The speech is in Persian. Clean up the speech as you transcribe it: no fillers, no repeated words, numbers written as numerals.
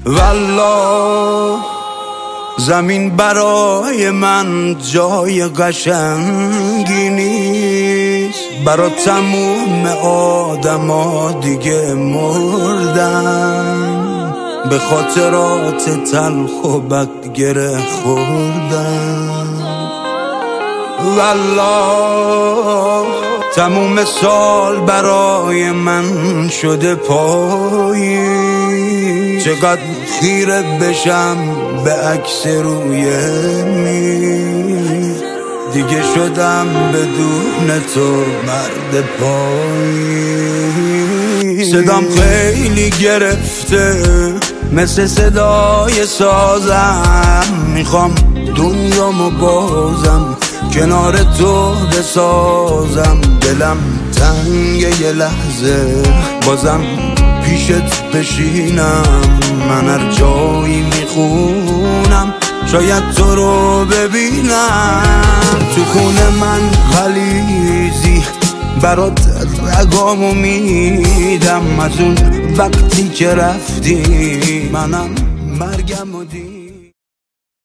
والله زمین برای من جای قشنگی نیست، برا تموم آدما دیگه مردن، به خاطرات تلخ و بد گره خوردن. والله تموم سال برای من شده پایی، چقدر خیره بشم به عکس روی میز، دیگه شدم بدون تو مرد پایی. صدام خیلی گرفته مثل صدای سازم، میخوام دنیامو بازم کنار تو بسازم، دلم تنگه یه لحظه بازم پیشت بشینم، من هر جایی میخونم شاید تو رو ببینم، تو خونه من غلیظی برات رگامو میدم، از اون وقتی که رفتی منم مرگم و دیدم.